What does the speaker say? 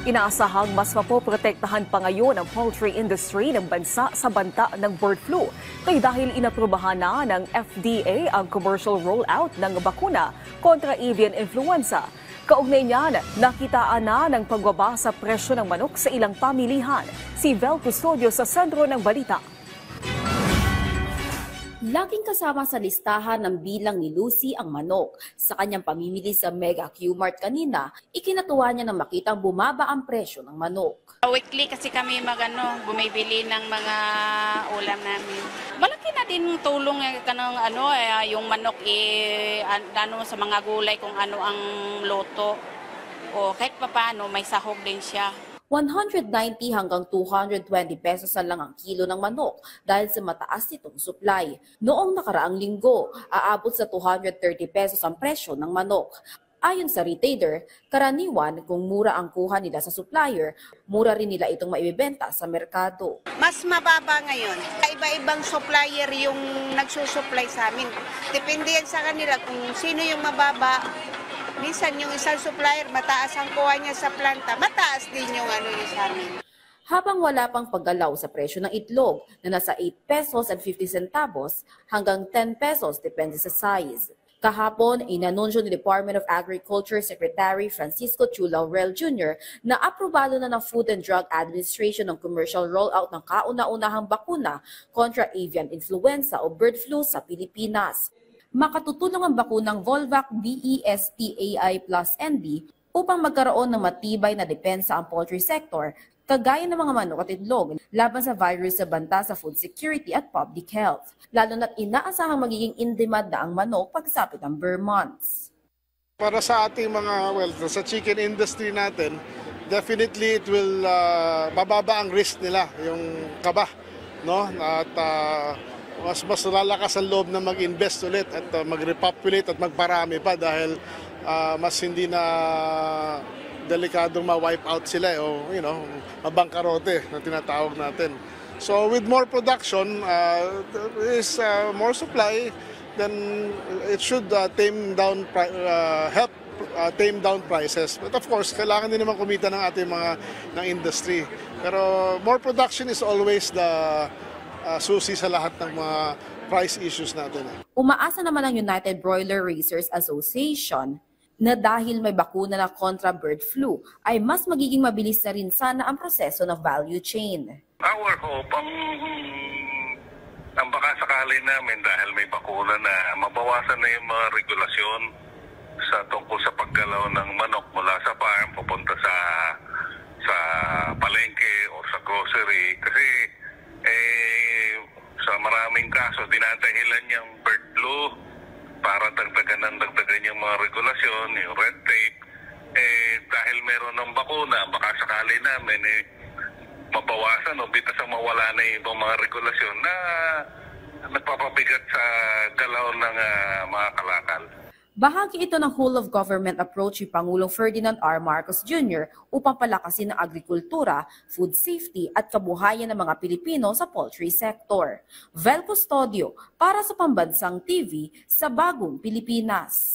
Inaasahang mas mapoprotektahan pa ngayon ang poultry industry ng bansa sa banta ng bird flu. Ito'y dahil inaprubahan na ng FDA ang commercial rollout ng bakuna kontra avian influenza. Kaugnay niyan, nakitaan na ng pagbaba sa presyo ng manok sa ilang pamilihan. Si Vel Custodio sa sentro ng balita. Laging kasama sa listahan ng bilang ni Lucy ang manok. Sa kanyang pamimili sa Mega Q-Mart kanina, ikinatuwa niya na makitang bumaba ang presyo ng manok. Weekly kasi kami bumibili ng mga ulam namin. Malaki na din tulong yung manok sa mga gulay kung ano ang loto. O kahit papaano may sahog din siya. 190 hanggang 220 pesos na lang ang kilo ng manok dahil sa mataas nitong supply. Noong nakaraang linggo, aabot sa 230 pesos ang presyo ng manok. Ayon sa retailer, karaniwan kung mura ang kuha nila sa supplier, mura rin nila itong maibibenta sa merkado. Mas mababa ngayon. Iba-ibang supplier yung nagsusupply sa amin. Depende yan sa kanila kung sino yung mababa. Minsan yung isang supplier, mataas ang kuha niya sa planta, mataas din yung niya sa amin. Habang wala pang paggalaw sa presyo ng itlog na nasa 8 pesos and 50 centavos hanggang 10 pesos depende sa size. Kahapon, inanunsyo ni Department of Agriculture Secretary Francisco Chu Laurel Jr. na aprobado na ng Food and Drug Administration ang commercial rollout ng kauna-unahang bakuna kontra avian influenza o bird flu sa Pilipinas. Makatutulong ang bakunang Volvac BEST-AI plus NB upang magkaroon ng matibay na depensa ang poultry sector, kagaya ng mga manok at itlog, laban sa virus sa banta sa food security at public health, lalo na't inaasahang magiging in-demand na ang manok pagsapit ng Burr months. Para sa ating sa chicken industry natin, definitely it will bababa ang risk nila, yung kaba, no? At mas lalakas ang loob na mag-invest ulit at mag-repopulate at magparami pa dahil mas hindi na delikadong ma-wipe out sila o mabangkarote na tinatawag natin. So with more production, more supply, then it should help tame down prices. But of course, kailangan din naman kumita ng ating ng industry. Pero more production is always the susi sa lahat ng mga price issues natin. Umaasa naman ang United Broiler Raisers Association na dahil may bakuna na kontra bird flu, ay mas magiging mabilis na rin sana ang proseso ng value chain. Our hope, ang baka sakali namin dahil may bakuna na, mabawasan na yung mga regulasyon sa tungkol sa paggalaw ng manok mula sa farm papunta sa palengke o sa grocery. Kasi sa maraming kaso, dinadahilan yung bird flu para dagdagan yung mga regulasyon, yung red tape. Dahil meron ng bakuna, baka sakali namin mabawasan o bitasang mawala na yung ibang mga regulasyon na nagpapabigat sa galaw ng mga kalakal. Bahagi ito ng whole-of-government approach ni Pangulong Ferdinand R. Marcos Jr. upang palakasin ang agrikultura, food safety at kabuhayan ng mga Pilipino sa poultry sector. Vel Custodio para sa Pambansang TV sa Bagong Pilipinas.